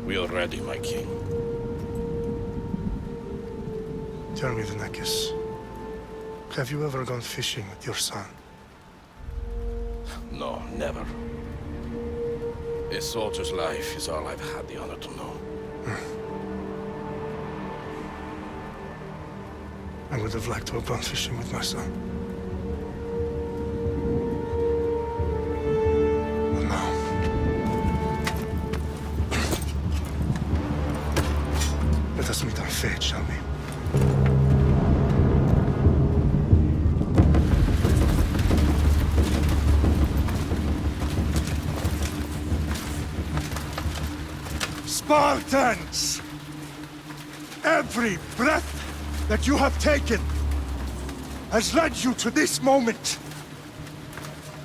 We are ready, my king. Tell me, Venekis, have you ever gone fishing with your son? No, never. A soldier's life is all I've had the honor to know. I would have liked to have gone fishing with my son. But no. Let us meet our fate, shall we? Spartans! Every breath that you have taken has led you to this moment.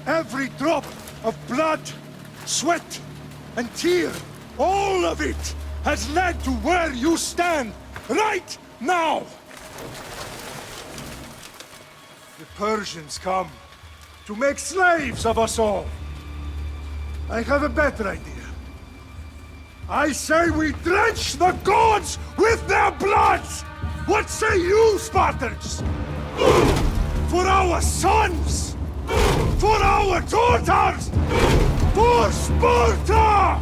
Every drop of blood, sweat, and tear, all of it has led to where you stand right now. The Persians come to make slaves of us all. I have a better idea. I say we drench the gods with their blood! What say you, Spartans? For our sons! For our daughters! For Sparta!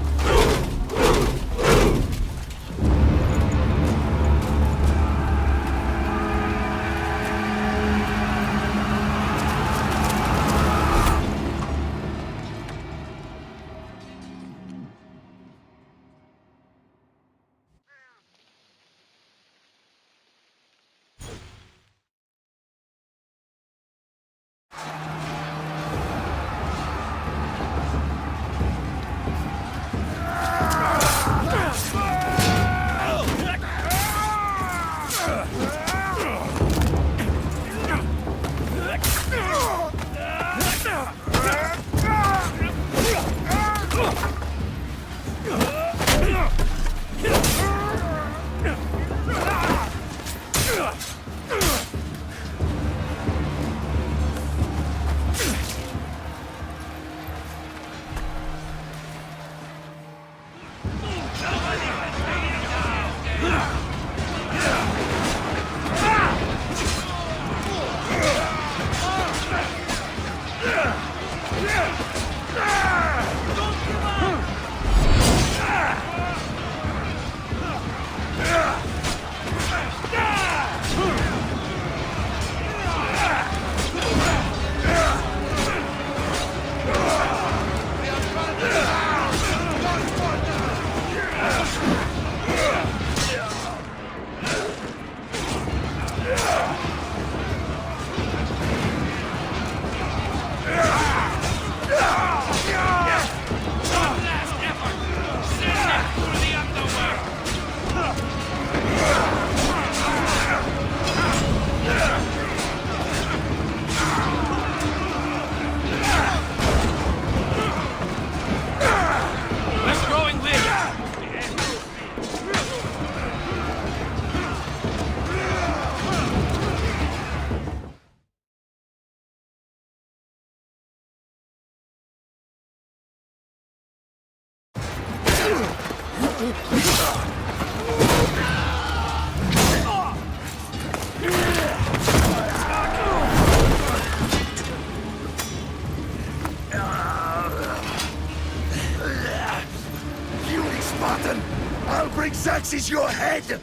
Xerxes your head!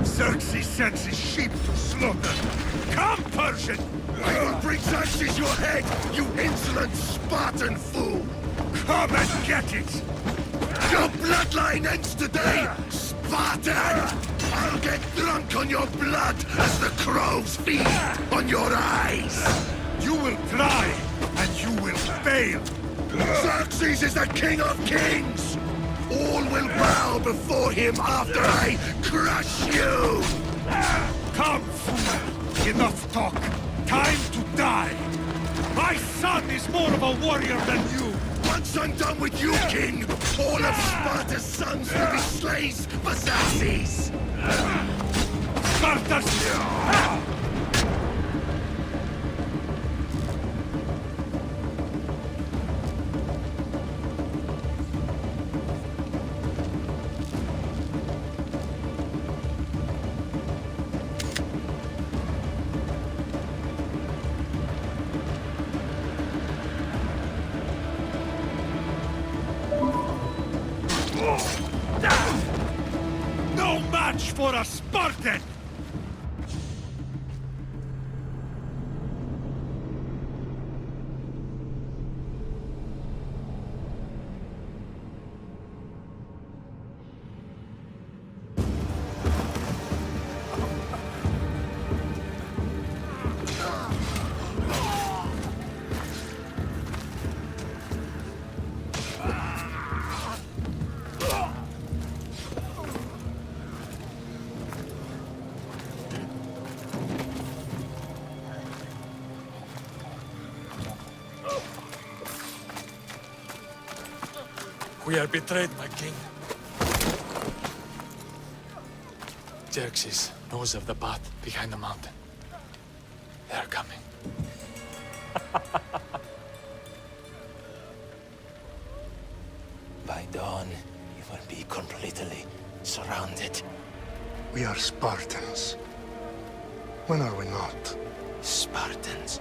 Xerxes sends his sheep to slaughter. Come, Persian! I will bring Xerxes your head, you insolent Spartan fool! Come and get it! Your bloodline ends today, Spartan! I'll get drunk on your blood as the crows feed on your eyes! You will try, and you will fail! Xerxes is the king of kings! All will bow before him after I crush you! Come, fool! Enough talk! Time to die! My son is more of a warrior than you! Once I'm done with you, king, all of Sparta's sons will be slaves for Xerxes! Sparta's... No match for a Spartan! We are betrayed, my king. Xerxes knows of the path behind the mountain. They are coming. By dawn, you will be completely surrounded. We are Spartans. When are we not? Spartans.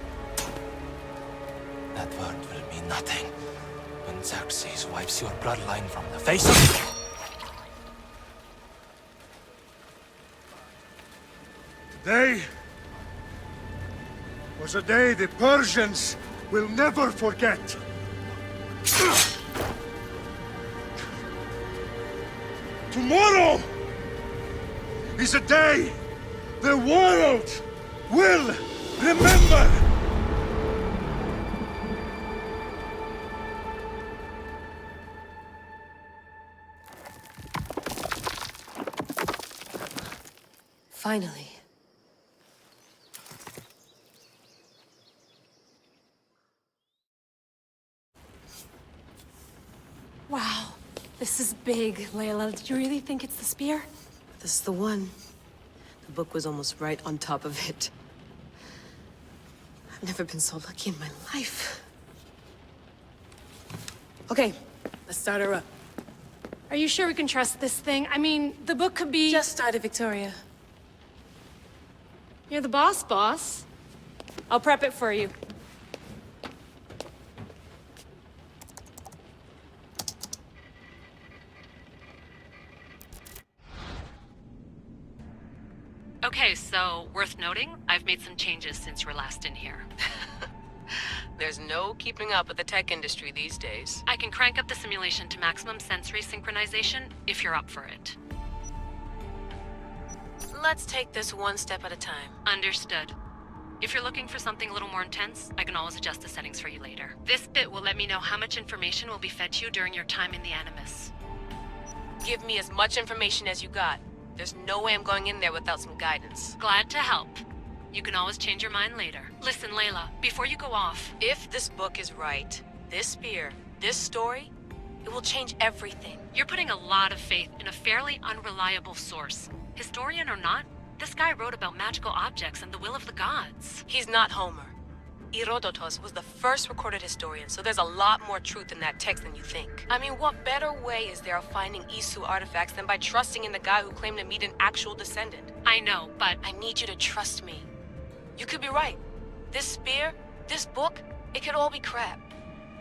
That word will mean nothing when Xerxes wipes your bloodline from the face of... Today was a day the Persians will never forget. Tomorrow is a day the world will remember. Finally. Wow, this is big, Layla. Did you really think it's the spear? This is the one. The book was almost right on top of it. I've never been so lucky in my life. Okay, let's start her up. Are you sure we can trust this thing? I mean, the book could be... Just started, Victoria. You're the boss. I'll prep it for you. Okay, so worth noting, I've made some changes since you were last in here. There's no keeping up with the tech industry these days. I can crank up the simulation to maximum sensory synchronization if you're up for it. Let's take this one step at a time. Understood. If you're looking for something a little more intense, I can always adjust the settings for you later. This bit will let me know how much information will be fed to you during your time in the Animus. Give me as much information as you got. There's no way I'm going in there without some guidance. Glad to help. You can always change your mind later. Listen, Layla, before you go off... If this book is right, this spear, this story, it will change everything. You're putting a lot of faith in a fairly unreliable source. Historian or not, this guy wrote about magical objects and the will of the gods. He's not Homer. Herodotus was the first recorded historian, so there's a lot more truth in that text than you think. I mean, what better way is there of finding Isu artifacts than by trusting in the guy who claimed to meet an actual descendant? I know, but... I need you to trust me. You could be right. This spear, this book, it could all be crap.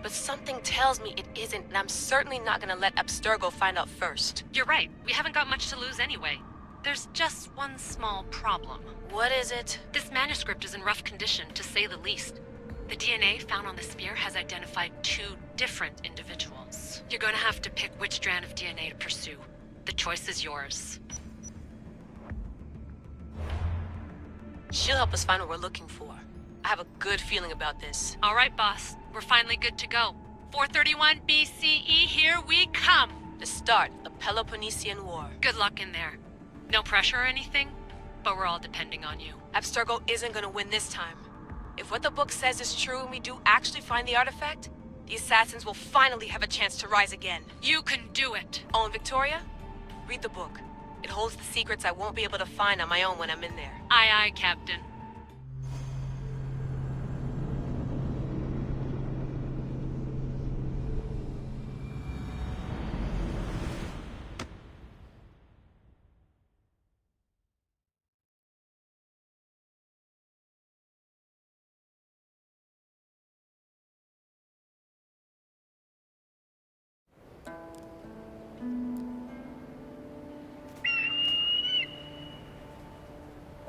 But something tells me it isn't, and I'm certainly not gonna let Abstergo find out first. You're right. We haven't got much to lose anyway. There's just one small problem. What is it? This manuscript is in rough condition, to say the least. The DNA found on the spear has identified 2 different individuals. You're gonna have to pick which strand of DNA to pursue. The choice is yours. She'll help us find what we're looking for. I have a good feeling about this. All right, boss. We're finally good to go. 431 BCE, here we come! The start of the Peloponnesian War. Good luck in there. No pressure or anything, but we're all depending on you. Abstergo isn't gonna win this time. If what the book says is true and we do actually find the artifact, the assassins will finally have a chance to rise again. You can do it! Oh, and Victoria? Read the book. It holds the secrets I won't be able to find on my own when I'm in there. Aye, aye, Captain.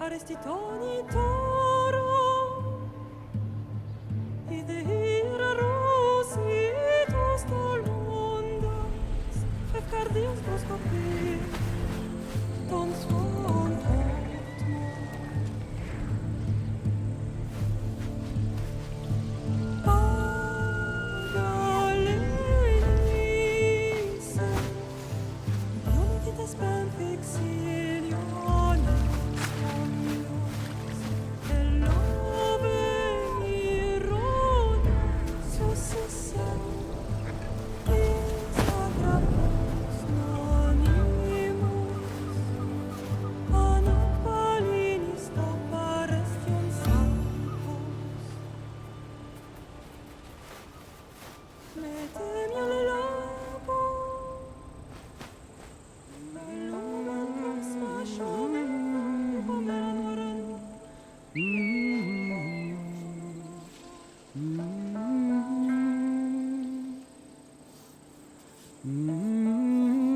faresti ogni toro I de hira rositos tolmondas Fefcardios proskopir Ton svon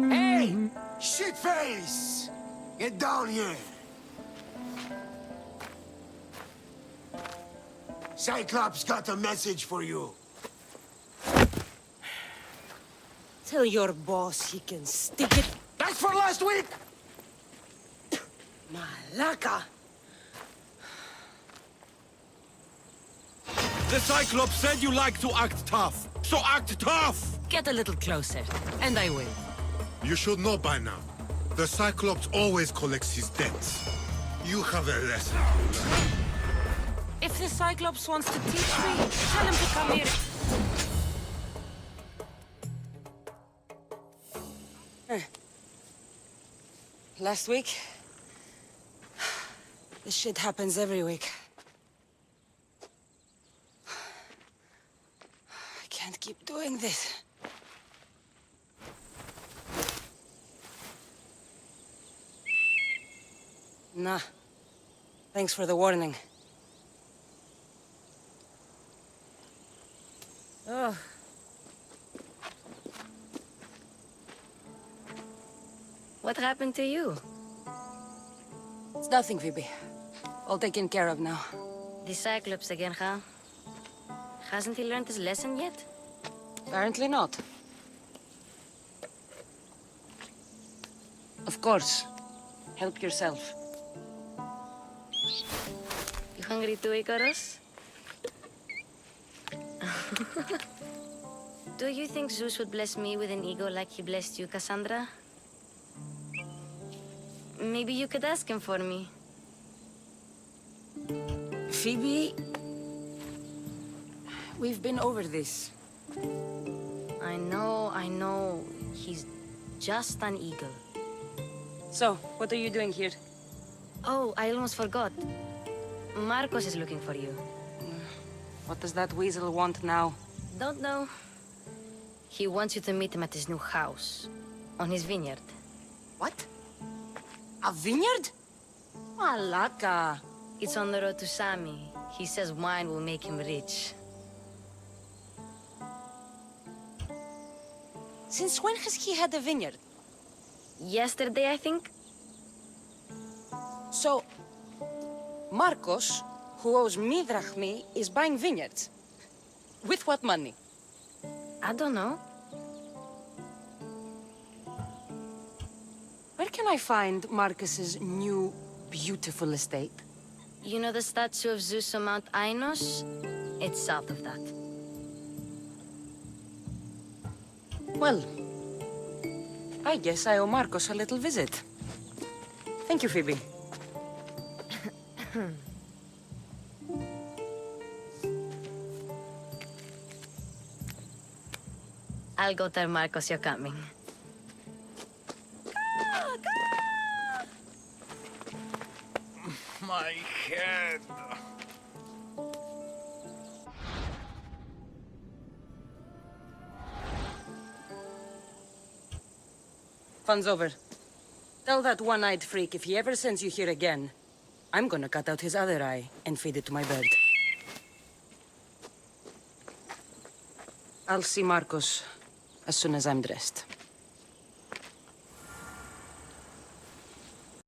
Hey! Shitface! Get down here! Cyclops got a message for you. Tell your boss he can stick it. That's for last week! Malaka! The Cyclops said you like to act tough, so act tough! Get a little closer, and I will. You should know by now. The Cyclops always collects his debts. You have a lesson to learn. If the Cyclops wants to teach me, tell him to come here. Last week? This shit happens every week. I can't keep doing this. Nah. Thanks for the warning. Oh. What happened to you? It's nothing, Phoebe. All taken care of now. The Cyclops again, huh? Hasn't he learned his lesson yet? Apparently not. Of course. Help yourself. You hungry too, Icarus? Do you think Zeus would bless me with an ego like he blessed you, Cassandra? Maybe you could ask him for me. Phoebe... We've been over this. I know. He's just an eagle. So, what are you doing here? Oh, I almost forgot. Marcos is looking for you. What does that weasel want now? Don't know. He wants you to meet him at his new house. On his vineyard. What? A vineyard? Malaka. It's on the road to Sami. He says wine will make him rich. Since when has he had a vineyard? Yesterday, I think. So, Marcos, who owes me drachmi, is buying vineyards. With what money? I don't know. Where can I find Marcus's new, beautiful estate? You know the statue of Zeus on Mount Ainos? It's south of that. Well, I guess I owe Marcos a little visit. Thank you, Phoebe. I'll go tell Marcos you're coming. My head. Fun's over. Tell that one-eyed freak if he ever sends you here again, I'm gonna cut out his other eye and feed it to my bird. I'll see Marcos as soon as I'm dressed.